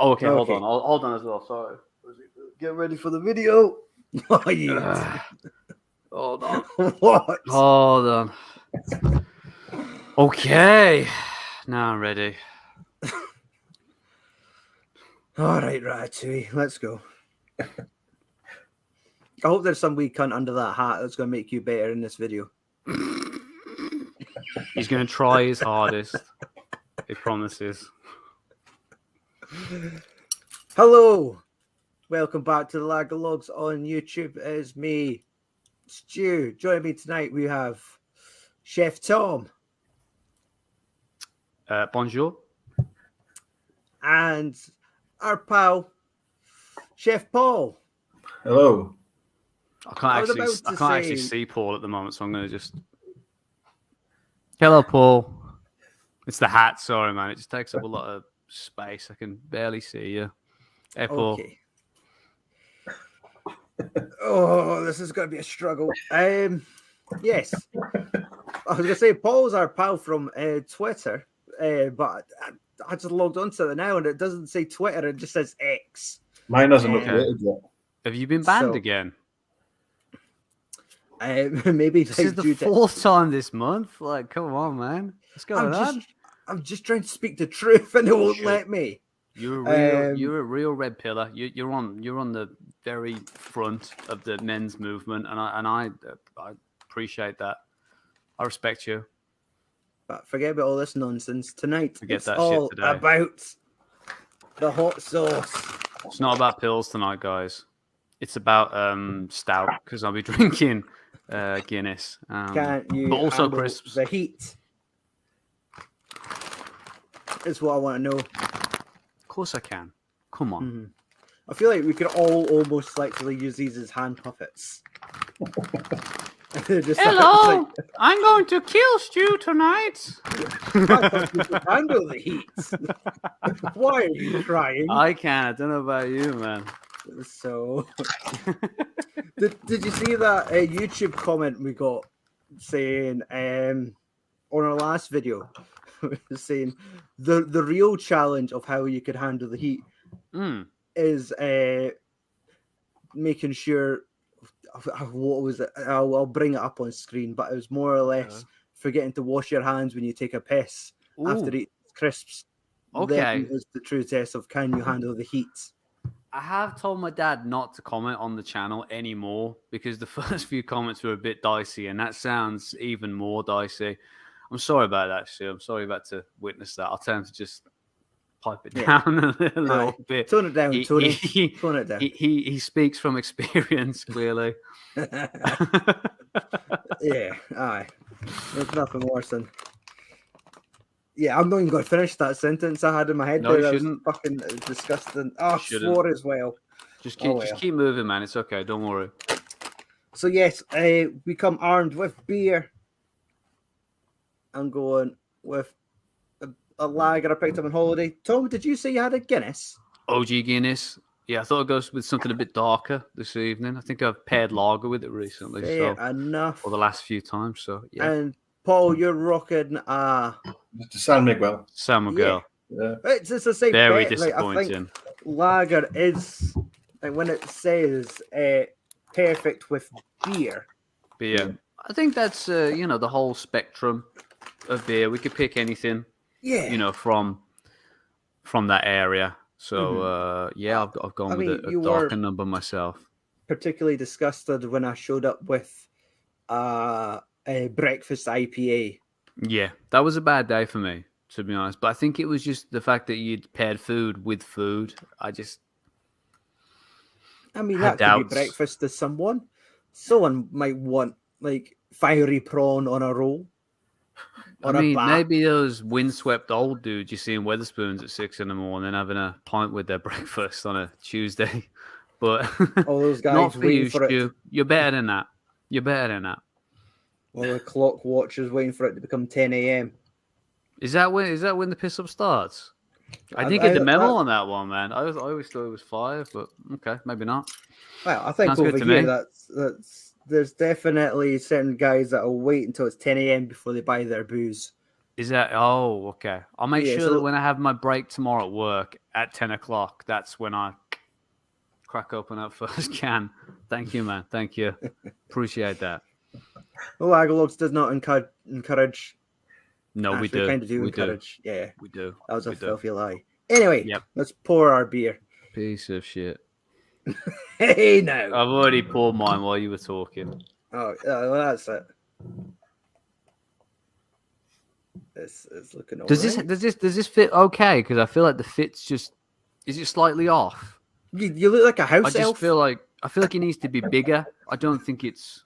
Oh, okay. Hold Okay. on. Hold on as well. Sorry. Get ready for the video. Oh, Hold on. What? Hold on. Okay. Now I'm ready. All right, Ratatouille, let's go. I hope there's some wee cunt under that hat that's going to make you better in this video. He's going to try his hardest. He promises. Hello. Welcome back to the Lagalogs on YouTube. It is me, Stu. Joining me tonight, we have Chef Tom. Bonjour. And our pal, Chef Paul. Hello. I can't actually see Paul at the moment, so I'm going to just... Hello, Paul. It's the hat, sorry, man. It just takes up a lot of space. I can barely see you. Hey, Paul. Okay. Oh, this is going to be a struggle. Yes. I was going to say Paul's our pal from Twitter, but I just logged onto it now and it doesn't say Twitter, it just says X. Mine doesn't look updated yet. Have you been banned again? Maybe this is the fourth time this month. Like, come on, man. What's going on? I'm just trying to speak the truth and it won't let me. You're a real red pillar. You're on the very front of the men's movement, and I appreciate that. I respect you. But forget about all this nonsense tonight. Forget that shit today. About the hot sauce. It's not about pills tonight, guys. It's about stout because I'll be drinking Guinness. Can't you? But also crisps. The heat is what I want to know. Of course I can. Come on. Mm-hmm. I feel like we could all almost selectively use these as hand puppets. Hello, I'm going to kill Stu tonight. I thought you could handle the heat. Why are you crying? I can. I don't know about you, man. So, did you see that YouTube comment we got saying on our last video? Saying the real challenge of how you could handle the heat is making sure. What was it? I'll bring it up on screen, but it was more or less forgetting to wash your hands when you take a piss after eating crisps. Okay, that is the true test of can you handle the heat. I have told my dad not to comment on the channel anymore because the first few comments were a bit dicey, and that sounds even more dicey. I'm sorry about that, Stu. I'm sorry about to witness that. I'll tell him to just pipe it down a little bit. Tone it down, Tony. Tone it down. He speaks from experience, clearly. Yeah, aye. There's nothing worse than... Yeah, I'm not even going to finish that sentence I had in my head. No, you that shouldn't. Was fucking disgusting. Oh, I swore as well. Just keep moving, man. It's okay. Don't worry. So, yes, we come armed with beer. I'm going with a lager I picked up on holiday. Tom, did you say you had a Guinness? OG Guinness. Yeah, I thought I'd go with something a bit darker this evening. I think I've paired lager with it recently. Fair enough. Or the last few times, so yeah. And Paul, you're rocking San Miguel. San Miguel. Yeah. It's the same. Very bet. disappointing. I think lager is, like, when it says perfect with beer. Beer. I think that's the whole spectrum of beer. We could pick anything. Yeah. From that area. So I've gone with a darker number myself. Particularly disgusted when I showed up with a breakfast IPA. Yeah, that was a bad day for me, to be honest. But I think it was just the fact that you'd paired food with food. I mean, that could be breakfast to someone. Someone might want like fiery prawn on a roll. Maybe those windswept old dudes you see in Wetherspoons at 6 a.m. having a pint with their breakfast on a Tuesday. But all those guys not for you, Stu. You're better than that. Well, the clock watchers waiting for it to become 10 a.m. Is that when the piss up starts? I didn't get the memo on that one, man. I always thought it was 5, but okay, maybe not. Well, I think over here that's there's definitely certain guys that will wait until it's 10 a.m. before they buy their booze. Is that? Oh, okay. I'll make Yeah, sure so- that when I have my break tomorrow at work at 10 o'clock, that's when I crack open that first can. Thank you, man. Thank you. Appreciate that. Well, Agalogs does not encourage. No, we Actually, do. kind of do We encourage. do. Yeah, We do. that was a We do. filthy lie. Anyway, Yep. let's pour our beer. Piece of shit. Hey, now. I've already poured mine while you were talking. Oh, well, that's it. It's looking Does alright. does this fit okay? Because I feel like the fit's just is it slightly off? You look like a house I just elf. feel like it needs to be bigger. I don't think it's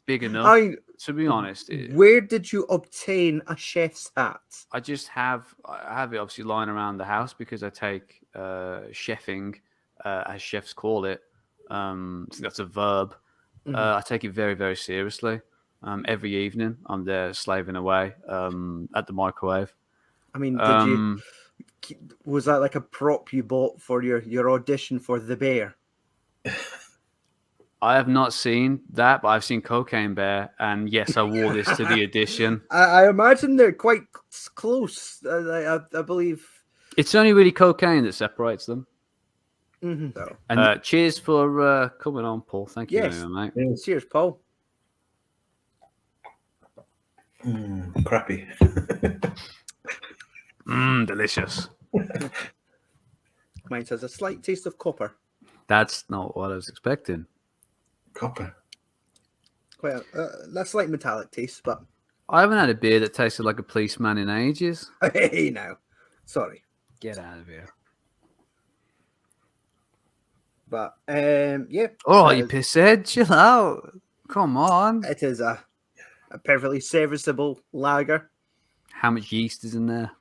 big enough. To be honest, Where did you obtain a chef's hat? I have it obviously lying around the house because I take chefing, as chefs call it. I think that's a verb. I take it very, very seriously. Every evening, I'm there slaving away at the microwave. I mean, was that like a prop you bought for your audition for The Bear? I have not seen that, but I've seen Cocaine Bear, and yes, I wore this to the audition. I imagine they're quite close. I believe it's only really cocaine that separates them. Mm-hmm. And cheers for coming on, Paul. Thank you, mate. Cheers, Paul. Crappy. Delicious. Mine has a slight taste of copper. That's not what I was expecting. Copper. Quite a slight metallic taste, but I haven't had a beer that tasted like a policeman in ages. Hey, now, sorry. Get out of here. But yeah. Oh, you pisshead! Chill out. Come on. It is a perfectly serviceable lager. How much yeast is in there?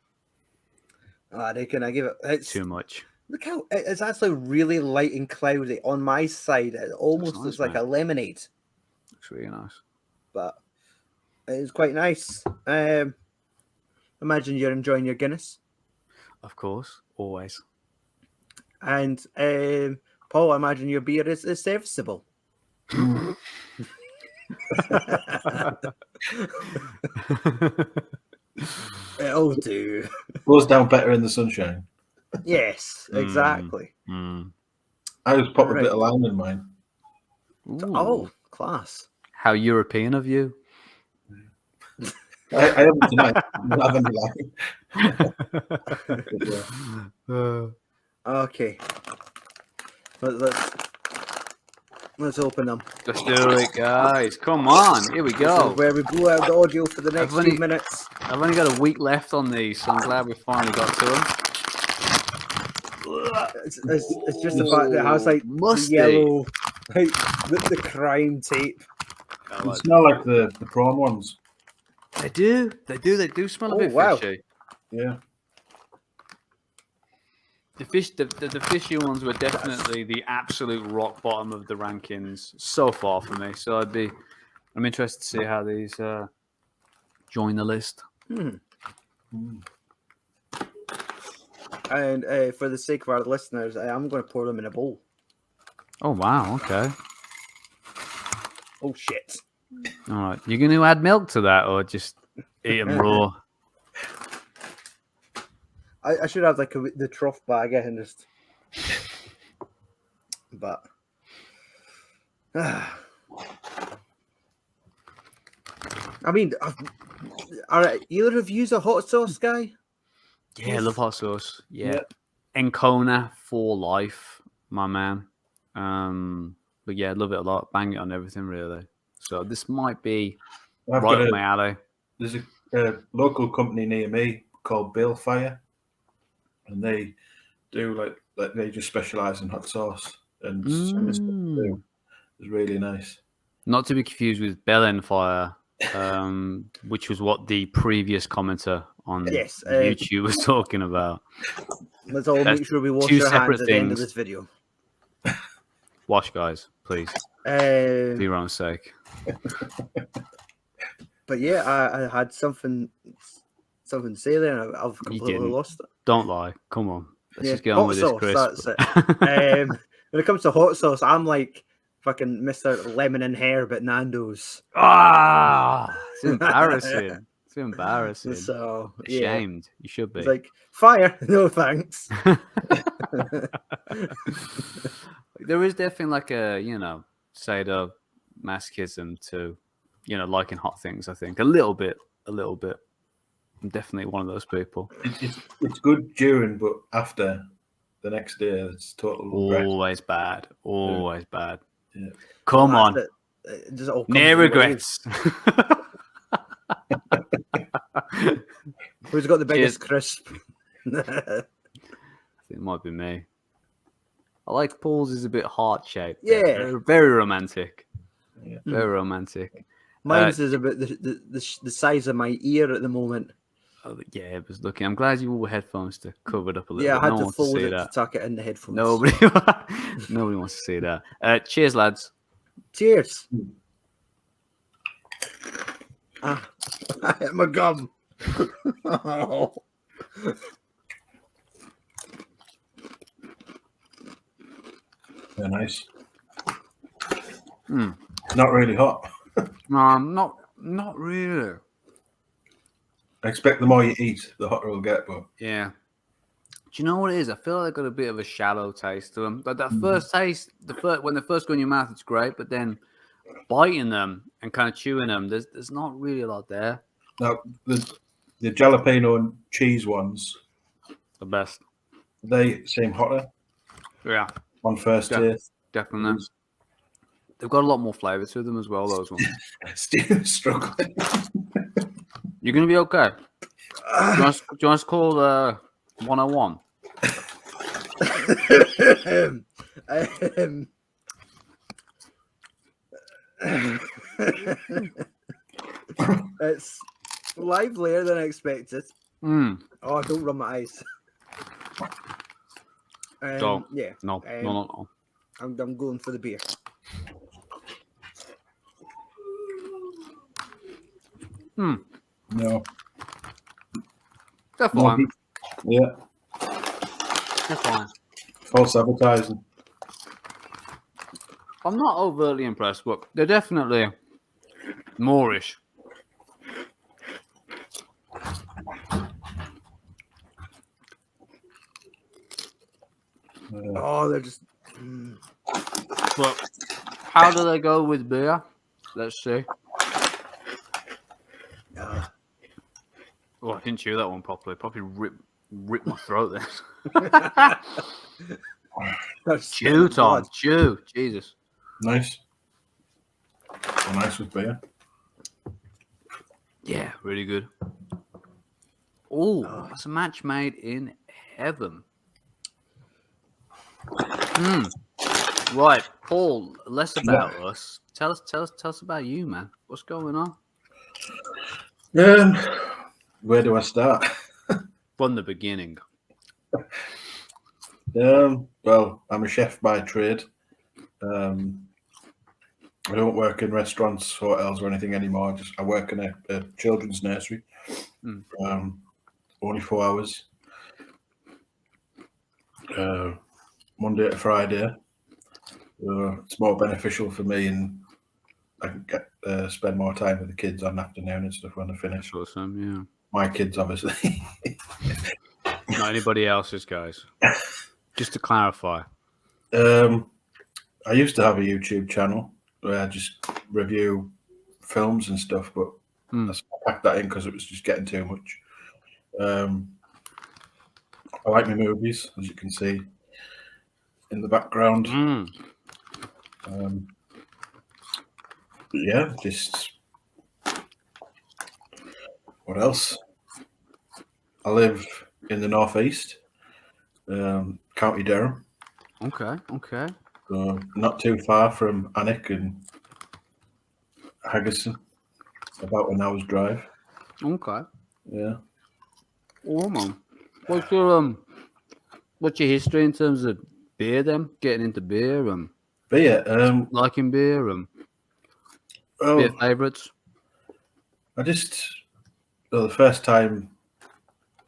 I reckon I give it. It's too much. Look how it's actually really light and cloudy on my side. It almost looks like a lemonade. Looks really nice. But it is quite nice. Imagine you're enjoying your Guinness. Of course, always. And Paul, I imagine your beer is serviceable. It'll do. Goes down better in the sunshine. Yes, exactly. I just popped a bit of lime in mine. Ooh. Oh, class. How European of you. I haven't tonight. I don't have any lime. Okay. Let's open them. Let's do it, guys. Come on. Here we go. Where we blow out the audio for the next few minutes. I've only got a week left on these, so I'm glad we finally got to them. It's just the fact that it has like musty. Yellow, like the crime tape. They smell like the prawn ones. They do smell a bit fishy. Yeah. The fishy ones were definitely the absolute rock bottom of the rankings so far for me. So I'm interested to see how these join the list. And for the sake of our listeners, I'm going to pour them in a bowl. Oh wow! Okay. Oh shit! All right, you're going to add milk to that, or just eat them raw? I should have like the trough bag and just. But. I mean, are either of you a hot sauce guy? Yeah, I love hot sauce. Yeah. Encona for life, my man. But yeah, I love it a lot. Bang it on everything, really. So this might be right up my alley. There's a local company near me called Balefire, and they do like they just specialize in hot sauce, and some of the stuff they do is really nice. Not to be confused with Balefire, which was what the previous commenter on YouTube was talking about. Let's all make sure we wash our hands at the end of this video. Wash, guys, please. For your own sake. But yeah, I had something to say there, and I've completely lost it. Don't lie. Come on. Let's just get on with this, Chris. That's it. When it comes to hot sauce, I'm like fucking Mr. Lemon and Hair, but Nando's. Ah, it's embarrassing. It's It's embarrassing. So Ashamed. You should be. It's like, fire, no thanks. There is definitely like a, sadomasochism to, liking hot things, I think. A little bit. I'm definitely one of those people. It's good during, but after the next day, it's total. Always bad. Always bad. Yeah. Come on. It just all comes No in regrets. waves. Who's got the biggest crisp? I think it might be me. I like Paul's is a bit heart-shaped. Yeah. Very romantic. Yeah. Very romantic. Mine's is about the size of my ear at the moment. Oh, yeah, it was looking. I'm glad you wore headphones to cover it up a little Yeah, bit. I had No to one wants fold see it that. to tuck it in the headphones. Nobody wants to see that. Cheers, lads. Cheers. I hit my gum. Oh. They're nice. Mm. Not really hot. Not really. I expect the more you eat, the hotter it'll get. But Yeah. Do you know what it is? I feel like they've got a bit of a shallow taste to them. Like that first taste, when they first go in your mouth, it's great. But then biting them and kind of chewing them, there's not really a lot there. now the jalapeno and cheese ones, The best. they seem hotter Yeah, on first taste. definitely. They've got a lot more flavour to them as well, those ones. Steve's struggling. You're going to be okay. Do you want us to call 101? It's livelier than I expected. Mm. Oh, don't rub my eyes. Don't. Yeah. No. I'm going for the beer. Mm. No. They're fine. Yeah. They're fine. False advertising. I'm not overtly impressed, but they're definitely Moorish. Oh, they're just. But how do they go with beer? Let's see. Oh, I didn't chew that one properly. Probably ripped my throat there. Chew, Tom. Chew. Jesus. Nice. So nice with beer. Yeah, really good. Oh, that's a match made in heaven. Right, Paul. Less about us. Tell us about you, man. What's going on? Where do I start? From the beginning. Well, I'm a chef by trade. I don't work in restaurants, hotels, or anything anymore. I work in a children's nursery. Only 4 hours. Monday to Friday. It's more beneficial for me, and I can spend more time with the kids on the afternoon and stuff when I finish. Awesome, yeah. My kids, obviously. Not anybody else's, guys. Just to clarify. I used to have a YouTube channel where I just review films and stuff, but I packed that in because it was just getting too much. I like my movies, as you can see in the background. But yeah, just what else? I live in the northeast, County Durham. Okay. Not too far from Alnwick and Haggerson. About an hour's drive. Okay. Yeah. Oh man. What's your history in terms of beer then? Getting into beer Beer. liking beer beer favourites? The first time,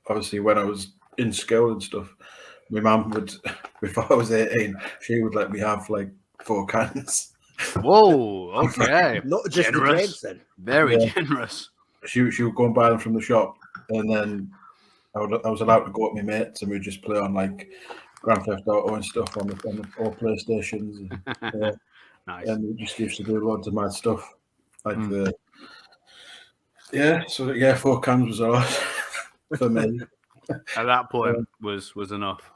obviously when I was in school and stuff, my mum would, before I was 18, she would let me have like 4 cans. Whoa, okay. Not just generous. the dregs, then. Very generous. she would go and buy them from the shop, and then I was allowed to go with my mates, and we'd just play on like Grand Theft Auto and stuff on the all PlayStations, Nice. and we just used to do loads of mad stuff, like Mm. So 4 cans was a lot for me. At that point, was enough.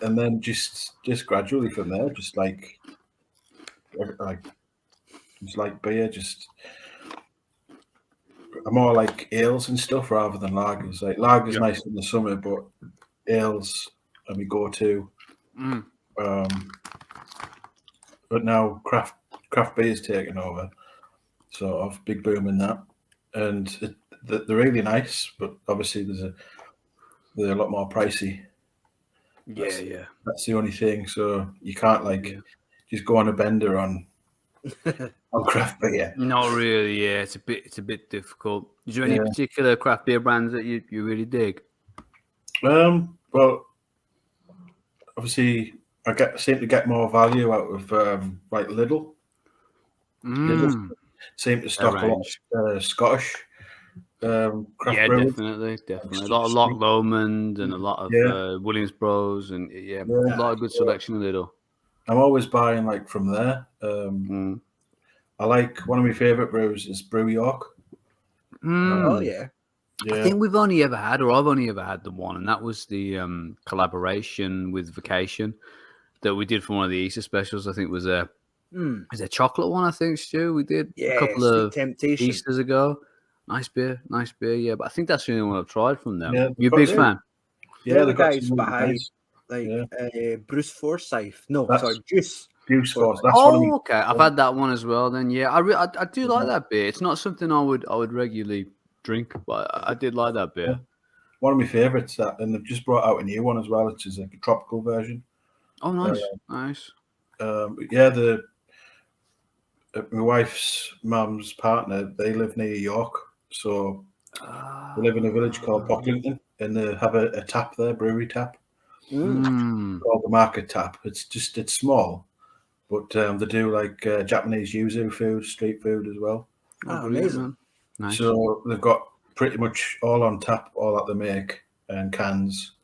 And then just gradually from there, just like beer, just more like ales and stuff rather than lagers. Like lagers nice in the summer, but ales are my go-to. But now craft beer's taken over, so I've big boom in that, and they're really nice, but obviously they're a lot more pricey. That's the only thing. So you can't just go on a bender on craft beer. Not really. Yeah, it's a bit difficult. Is there any particular craft beer brands that you really dig? Well, obviously I seem to get more value out of like Lidl. Lidl seem to stock a lot of Scottish craft brewers. Definitely. A lot of Loch Lomond and a lot of Williams Bros and a lot of good selection in Lidl. I'm always buying like from there. I like one of my favourite brews is Brew York. Oh yeah. I think I've only ever had the one, and that was the collaboration with Vacation that we did for one of the Easter specials. I think it was a chocolate one. I think, Stu, we did a couple of Easters ago. Nice beer, yeah. But I think that's the only one I've tried from them. Yeah, you're a big fan. Yeah, the guys behind Bruce Forsyth. No, sorry, Juice Forsyth. Okay. I've had that one as well. Then I do like that beer. It's not something I would regularly drink, but I did like that beer. One of my favourites, and they've just brought out a new one as well, which is like a tropical version. Oh, nice. My wife's mum's partner, they live near York, so they live in a village called Pocklington, and they have a tap there, brewery tap, called the Market Tap. It's small, but they do like Japanese yuzu food, street food as well. Oh, amazing. Nice. So they've got pretty much all on tap, all that they make, and cans.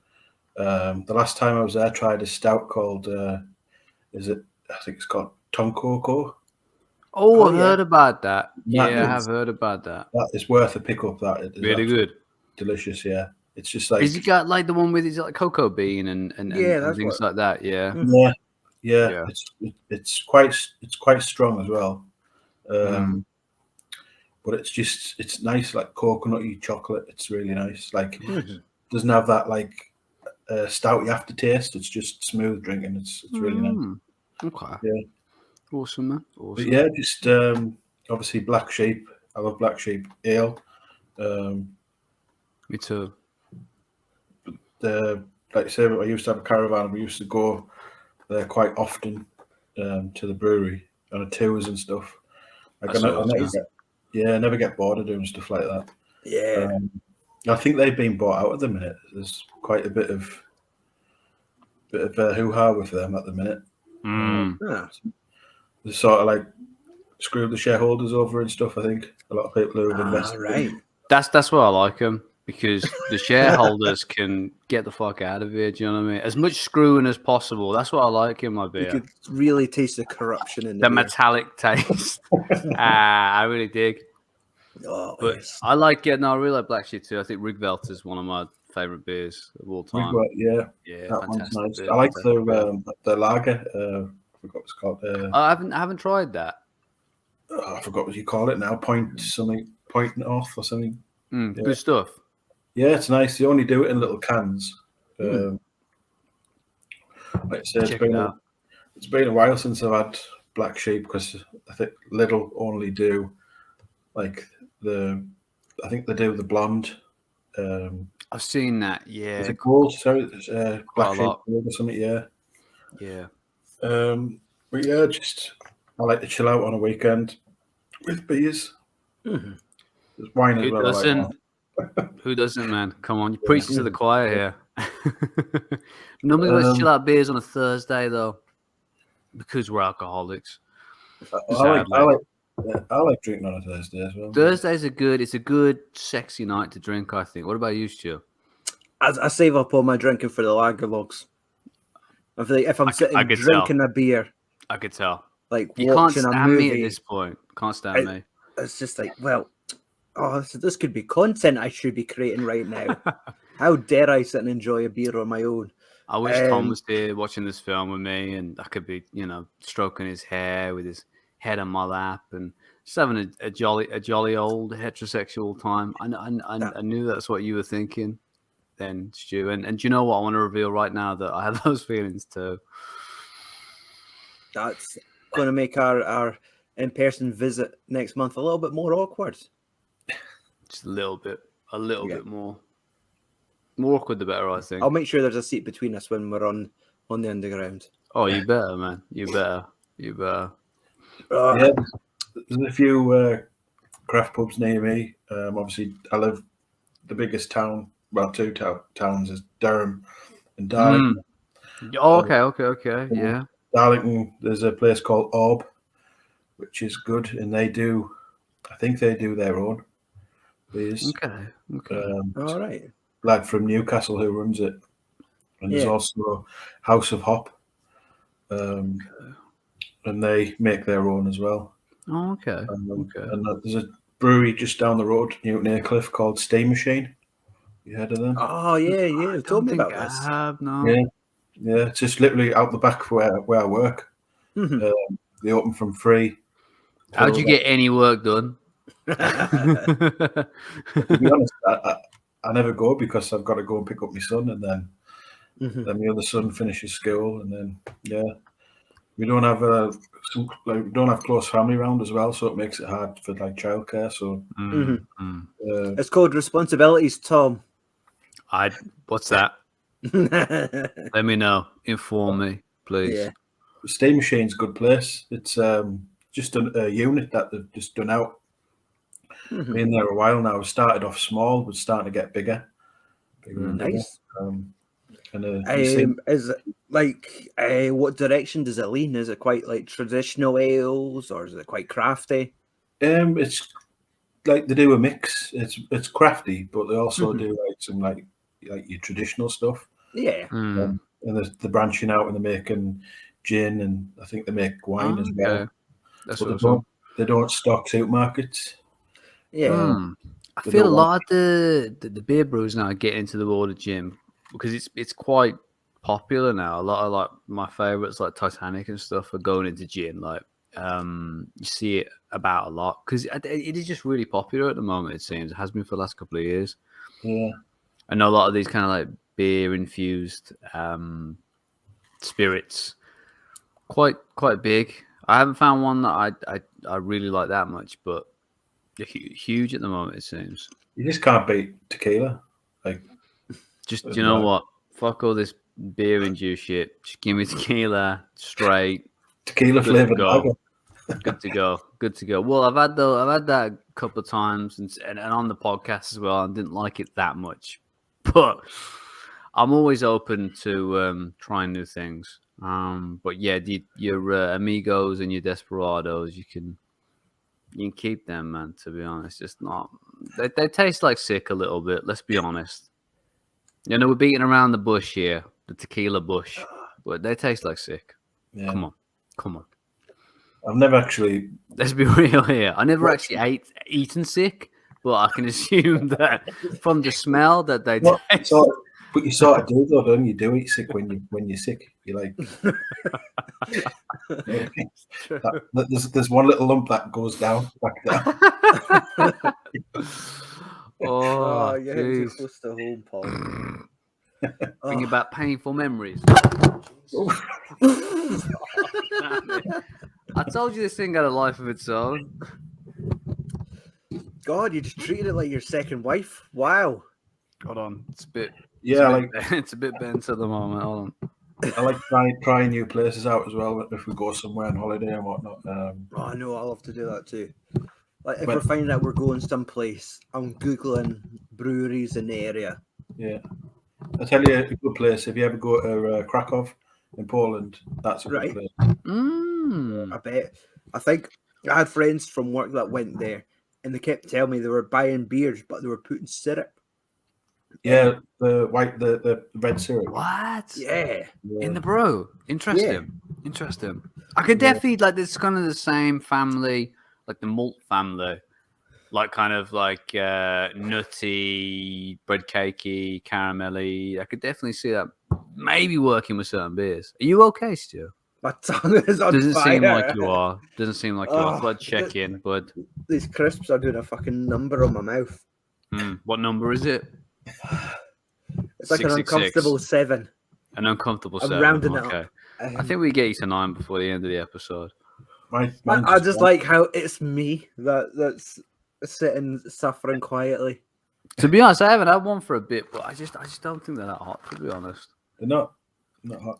The last time I was there, I tried a stout called, I think it's called Tonkoko. Oh, I've heard about that. I have heard about that. That is worth a pickup. That is really good. Delicious, yeah. It's just like... Is it got like the one with like cocoa bean and things like that? Yeah. It's quite strong as well. But it's nice, like coconutty chocolate. It's really nice. Like doesn't have that like stout you have to taste. It's just smooth drinking. It's really nice. Okay. Yeah. Awesome, man. Awesome. But just obviously Black Sheep. I love Black Sheep ale. Me too. Like I said, I used to have a caravan. We used to go there quite often to the brewery on tours and stuff. Like I never get bored of doing stuff like that. Yeah. I think they've been bought out at the minute. There's quite a bit of hoo-ha with them at the minute. They sort of like screw the shareholders over and stuff. I think a lot of people who have invested. Right. That's why I like them, because the shareholders can get the fuck out of here. Do you know what I mean? As much screwing as possible. That's what I like in my beer. You could really taste the corruption in the beer. Metallic taste. I really dig. Oh, but yes. I really like Black Sheep too. I think Rigvelt is one of my favorite beers of all time. Yeah, that one's nice. Beer. I like the lager. I forgot what it's called. I haven't tried that. I forgot what you call it now. Point North or something. Good stuff. Yeah, it's nice. They only do it in little cans. Like I said, it's been a while since I've had Black Sheep, because I think Lidl only do like I think they do the blonde. I've seen that. Yeah. Is it gold? Sorry, Black Sheep gold or something. Yeah. Yeah. But yeah, I like to chill out on a weekend with beers. There's wine as well. Who doesn't, man? Come on, you preach to the choir here. Nobody likes chill out beers on a Thursday though, because we're alcoholics. I Yeah, I like drinking on a Thursday as well. Thursdays are good. It's a good, sexy night to drink, I think. What about you, Stu? I save up all my drinking for the lager logs. I feel like if I'm sitting could drinking a beer, I could tell. like You can't watching a stand me movie, at this point. Can't stand me. it's just like, well, this could be content I should be creating right now. How dare I sit and enjoy a beer on my own? I wish Tom was here watching this film with me, and I could be, stroking his hair with his head on my lap and just having a jolly old heterosexual time. I knew that's what you were thinking then, Stu. And do you know what? I want to reveal right now that I have those feelings too. That's going to make our in-person visit next month a little bit more awkward. Just a little bit more. More awkward, the better, I think. I'll make sure there's a seat between us when we're on the underground. Oh, you better, man. You better. Yeah, there's a few craft pubs near me. Obviously, I live the biggest town. Well, two towns is Durham and Darlington. Oh, okay. Yeah. Darlington, there's a place called Orb, which is good, and I think they do their own beers. Okay. All right. Lad from Newcastle who runs it, and there's also House of Hop, and they make their own as well. Oh, okay. And there's a brewery just down the road, Newton Aycliffe, called Steam Machine. You heard of them? Oh yeah. You told me about this. I have, no. Yeah. It's just literally out the back where I work. Mm-hmm. They open from 3. How'd you get any work done? To be honest, I never go because I've got to go and pick up my son, and then my other son finishes school, and then we don't have we don't have close family around as well, so it makes it hard for like childcare. So it's called responsibilities, Tom. What's that? Let me know. Inform me, please. Yeah. Steam Machine's a good place. It's just a unit that they've just done out. Been there a while now. We started off small, but starting to get bigger. Nice. And is it like what direction does it lean? Is it quite like traditional ales, or is it quite crafty? It's like they do a mix. It's crafty, but they also do like some like your traditional stuff. Yeah. And they're branching out, and they're making gin, and I think they make wine as well. That's but awesome. They don't stock supermarkets. Yeah. I feel a lot of the beer brews now get into the world of gin because it's quite popular now. A lot of like my favorites like Titanic and stuff are going into gin. Like you see it about a lot because it is just really popular at the moment. It seems it has been for the last couple of years. Yeah, I know a lot of these kind of like beer infused spirits quite big. I haven't found one that I really like that much, but they're huge at the moment. It seems you just can't beat tequila. Like, just you know what? Fuck all this beer and juice shit. Just give me tequila straight. Tequila flavored lager. Good to go. Well, I've had that a couple of times and on the podcast as well. I didn't like it that much, but I'm always open to trying new things. But yeah, your Amigos and your Desperados, you can keep them, man. To be honest, just not. They taste like sick a little bit. Let's be honest. You know, we're beating around the bush here, the tequila bush, but they taste like sick. Yeah. Come on. I've never actually. Let's be real here. I never actually eaten sick, but I can assume that from the smell that they taste. But you sort of do though, don't you? Do eat sick when you're sick. You're like, there's one little lump that goes down, back down. Oh, you're too close to home, Paul. Thinking about painful memories. I told you this thing got a life of its own. God, you just treated it like your second wife. Wow. Hold on, it's a bit. Yeah, it's a bit bent at the moment. Hold on. I like trying new places out as well. If we go somewhere on holiday and whatnot. I know I love to do that too. Like if we're finding out we're going someplace, I'm googling breweries in the area. Yeah, I tell you, a good place. If you ever go to Krakow in Poland, that's a good place. I bet. I think I had friends from work that went there, and they kept telling me they were buying beers, but they were putting syrup. Yeah, the red syrup. What? Yeah. In the brew. Interesting. Interesting. I could definitely like this kind of the same family, like the malt family, like kind of like nutty, bread cakey, caramelly. I could definitely see that maybe working with certain beers. Are you okay, Stu? My tongue is on Doesn't fire. seem like you are. Doesn't seem like you are. Blood check in, bud. These crisps are doing a fucking number on my mouth. What number is it? It's like an 666. uncomfortable 7. An uncomfortable I'm 7. rounding it Okay. up. I think we get you to 9 before the end of the episode. I just like how it's me that's sitting suffering quietly. To be honest, I haven't had one for a bit, but I just don't think they're that hot. To be honest, They're not hot.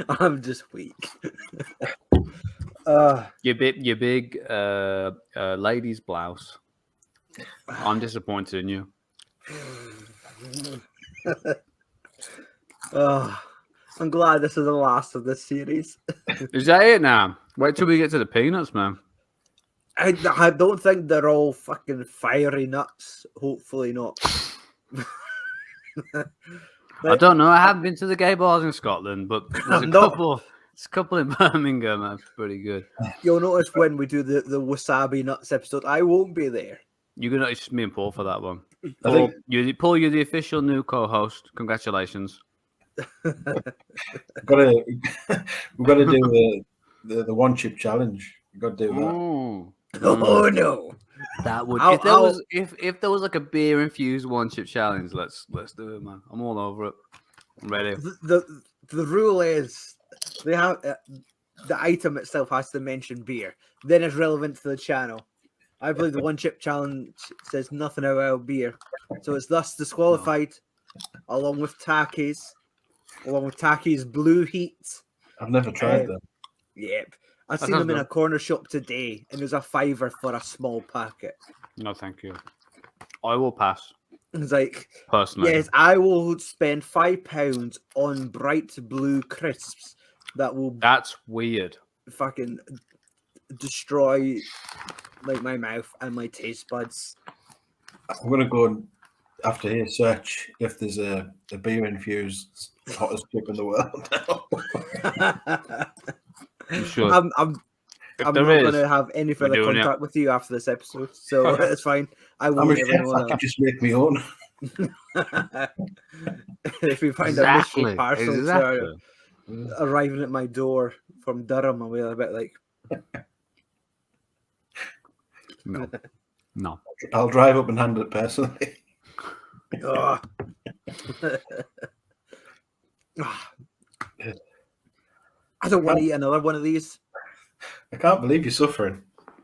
I'm just weak. Your big lady's blouse. I'm disappointed in you. I'm glad this is the last of this series. Is that it now? Wait till we get to the peanuts, man. I don't think they're all fucking fiery nuts. Hopefully not. I don't know. I haven't been to the gay bars in Scotland, but there's a couple in Birmingham. That's pretty good. You'll notice when we do the wasabi nuts episode, I won't be there. You're gonna it's me and Paul for that one. I Paul, you're the official new co-host. Congratulations. We've got to do the one chip challenge. We've got to do that. Oh no! That would if there was like a beer infused one chip challenge. Let's do it, man. I'm all over it. I'm ready. The rule is they have the item itself has to mention beer. Then it's relevant to the channel. I believe the one chip challenge says nothing about beer, so it's thus disqualified, along with Taki's Blue Heat. I've never tried them. Yep. I've seen them in a corner shop today, and there's a $5 for a small packet. No, thank you. I will pass. It's like, personally, yes, I will spend £5 on bright blue crisps that will. That's weird. Fucking destroy like my mouth and my taste buds. I'm gonna go and after here search if there's a beer infused hottest chip in the world. You should. I'm not going to have any further contact with you after this episode, so it's fine. I won't ever know that. I could just make me own. If we find a mystery parcel arriving at my door from Durham, I'll be a bit like, no. I'll drive up and handle it personally. I don't want to eat another one of these. I can't believe you're suffering.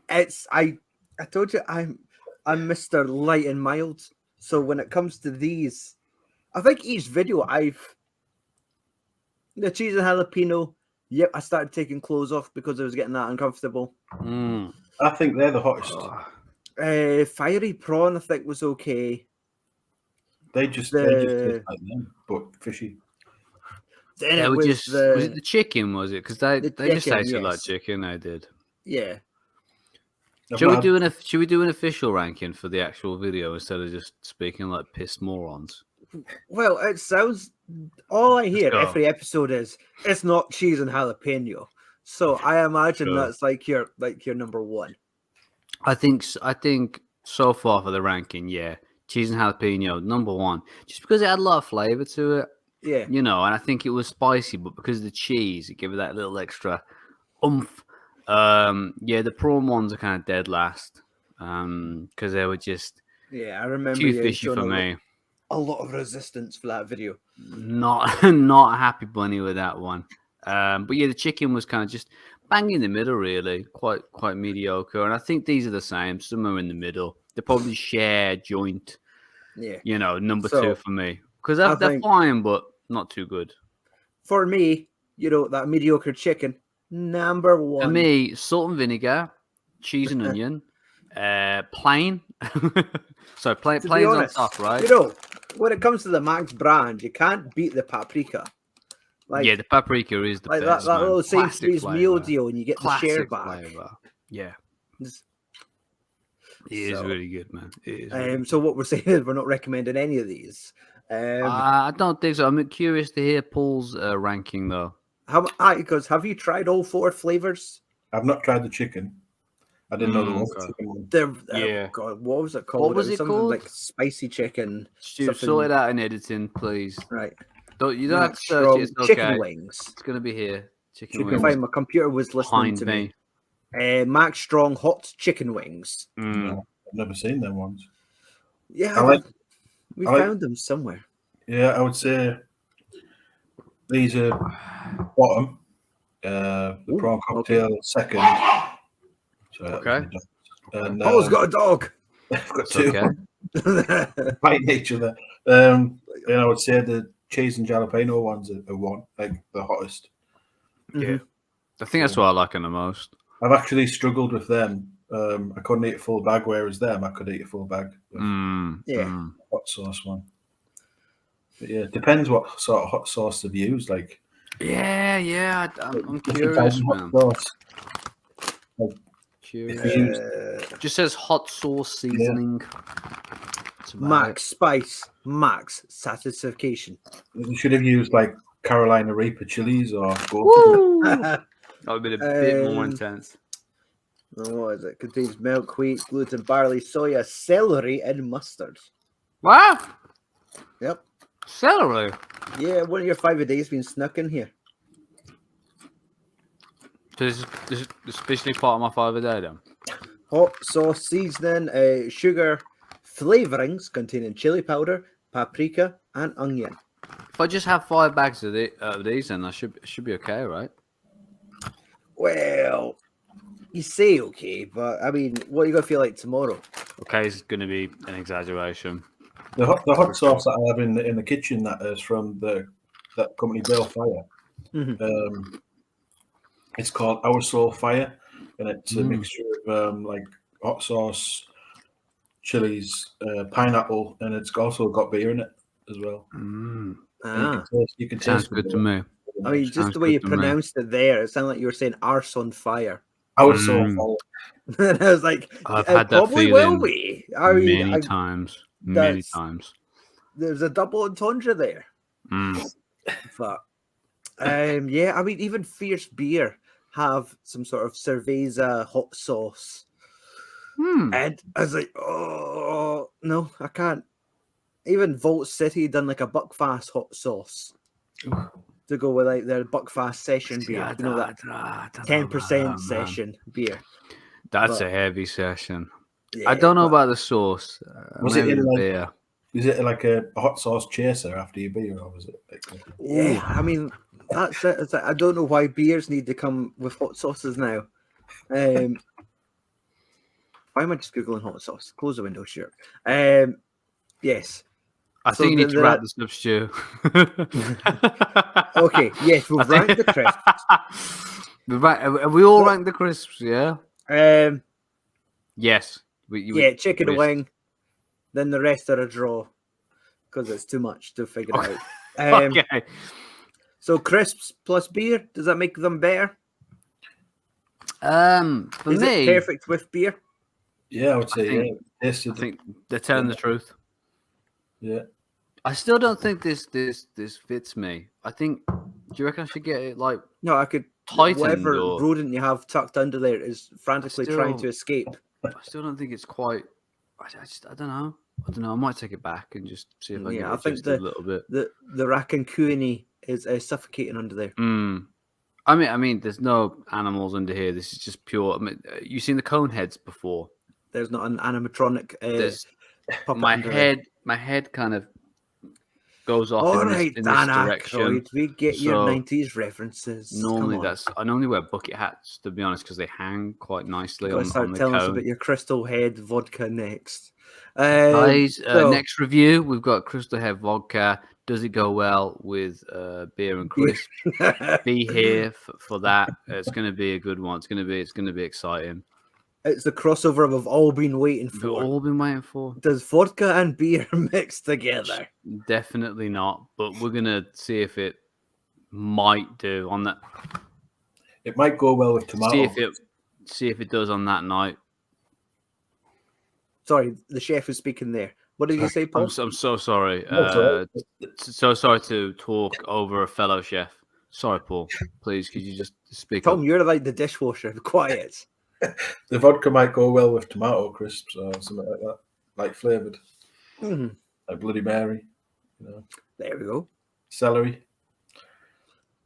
I told you I'm Mr. Light and Mild. So when it comes to these, I think each video the cheese and jalapeno. Yep, I started taking clothes off because I was getting that uncomfortable. I think they're the hottest. Fiery prawn, I think, was okay. They just taste like them, but fishy. Then was it the chicken? Was it because they just tasted like chicken? They did. Yeah. Should we do an official ranking for the actual video instead of just speaking like pissed morons? Well, it sounds. All I hear every episode is it's not cheese and jalapeno. So I imagine that's like your number one. I think so far for the ranking, yeah, cheese and jalapeno number one, just because it had a lot of flavor to it. Yeah, and I think it was spicy, but because of the cheese, it gave it that little extra oomph. The prawn ones are kind of dead last because they were just I remember too fishy for me. A lot of resistance for that video. Not a happy bunny with that one. But yeah, the chicken was kind of just bang in the middle, really, quite mediocre. And I think these are the same, somewhere in the middle. They probably share joint. Yeah, number two for me because they're fine, but not too good. For me, that mediocre chicken, number one. For me, salt and vinegar, cheese and onion, plain. So plain's on top, right? When it comes to the Max brand, you can't beat the paprika. Like, yeah, the paprika is the like best, that man. little Classic Sainsbury's meal flavour. deal, and you get the share Classic back. flavour. Yeah. It's- It is So, really good, man. It is really So what we're saying is we're not recommending any of these. I don't think so. I'm curious to hear Paul's ranking, though. Because have you tried all 4 flavors? I've not tried the chicken. I didn't know there was a Okay. chicken one. Yeah. God, what was it called? What was it something called? like spicy chicken. Stu, something- sort it out in editing, please. Right. You don't have to Max search Strong it. It's okay. chicken wings. It's going to be here. Chicken Chicken wings. Fine, my computer was listening behind to me. me. Max Strong hot chicken wings. No, I've never seen them ones. Yeah, we I like- found them somewhere. Yeah, I would say these are bottom. The prawn cocktail second. Sorry, Okay. And Paul's got a dog. I've got It's two okay. fighting each other. And I would say the cheese and jalapeno ones are one, like the hottest. Yeah. I think that's what I like them the most. I've actually struggled with them. I couldn't eat a full bag, whereas them I could eat a full bag. Yeah. Hot sauce one. But yeah, it depends what sort of hot sauce they've used. Like, Yeah. I'm different curious, types of man. hot sauce. Curious. If you use Just says hot sauce seasoning. That's about Max spice, max satisfaction. You should have used like Carolina Reaper chilies or it. Woo! What That would be a bit more intense. is it? Contains milk, wheat, gluten, barley, soya, celery, and mustard. Wow. Yep. Celery. Yeah, one of your 5 a day's been snuck in here. So this is officially part of my 5 a day then. Hot sauce seasoning, sugar, flavorings containing chili powder, paprika, and onion. If I just have 5 bags of these, then I should be okay, right? Well, you say okay, but I mean, what are you gonna feel like tomorrow? Okay, it's going to be an exaggeration. the hot sauce that I have in the kitchen that is from that company Bale Fire. Mm-hmm. It's called Our Soul Fire, and it's a mixture of like hot sauce, chilies, pineapple, and it's also got beer in it as well. And you can Sounds taste good the to me. I mean, just the way you pronounced it there, it sounded like you were saying arse on fire. Our Soul Fire. And I was like, I've it had that probably will feeling be. I mean, many times. Many times. There's a double entendre there. But yeah, I mean, even Fierce Beer have some sort of cerveza hot sauce. And I was like, oh no, I can't. Even Vault City done like a Buckfast hot sauce to go with like their Buckfast session beer. You know that 10% session beer. That's a heavy session. Yeah, I don't know about the sauce. Was it in like, beer? is it like a hot sauce chaser after your beer, or was it? Like, yeah, I mean, that's it. It's like, I don't know why beers need to come with hot sauces now. Why am I just googling hot sauce? Close the window, sure. Yes. I think you need to wrap this up, Stu. Okay, yes, we'll rank the crisps. We all rank the crisps, yeah? Yes. Chicken wing. Then the rest are a draw because it's too much to figure out. Okay. So crisps plus beer, does that make them better? For Is me, it perfect with beer? yeah, I would say I think they're telling the truth. Yeah. I still don't think this fits me. I think. Do you reckon I should get it like? No, I could. Tightened Whatever or... rodent you have tucked under there is frantically trying to escape. I still don't think it's quite. I don't know. I might take it back and just see if I can get it a little bit. The raccoon is suffocating under there. I mean, there's no animals under here. This is just pure. I mean, you've seen the cone heads before. There's not an animatronic. My head kind of goes off All in right, this Dan direction. Aykroyd, we get your 90s references. I normally wear bucket hats, to be honest, because they hang quite nicely on the start telling cone. us about your Crystal Head vodka next. Guys, next review, we've got Crystal Head vodka. Does it go well with beer and crisp? Be here for that. It's going to be a good one. It's going to be exciting. It's the crossover we've all been waiting for. We've all been waiting for. Does vodka and beer mix together? Definitely not. But we're going to see if it might do on that. It might go well with tomato. See if it does on that night. Sorry, the chef was speaking there. What did you say, Paul? I'm so sorry. No, So sorry to talk over a fellow chef. Sorry, Paul. Please, could you just speak Tom, up? you're like the dishwasher. Be quiet. The vodka might go well with tomato crisps or something like that, like flavoured. Mhm. Like Bloody Mary, you know. There we go. Celery.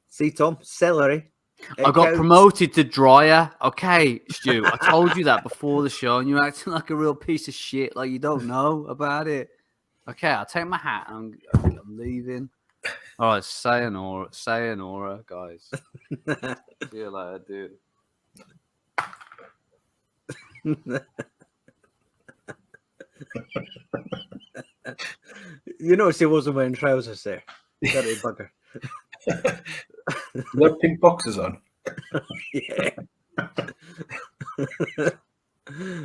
See, Tom, celery. I got promoted to dryer. Okay, Stu, I told you that before the show, and you're acting like a real piece of shit, like you don't know about it. Okay, I'll take my hat and I'm leaving. All right, sayonara, guys. See you later, dude. You notice he wasn't wearing trousers there. Dirty bugger. You have pink boxes on. Yeah.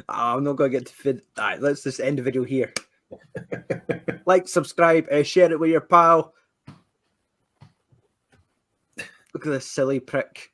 I'm not going to get to fit. All right, let's just end the video here. Like, subscribe, share it with your pal. Look at this silly prick.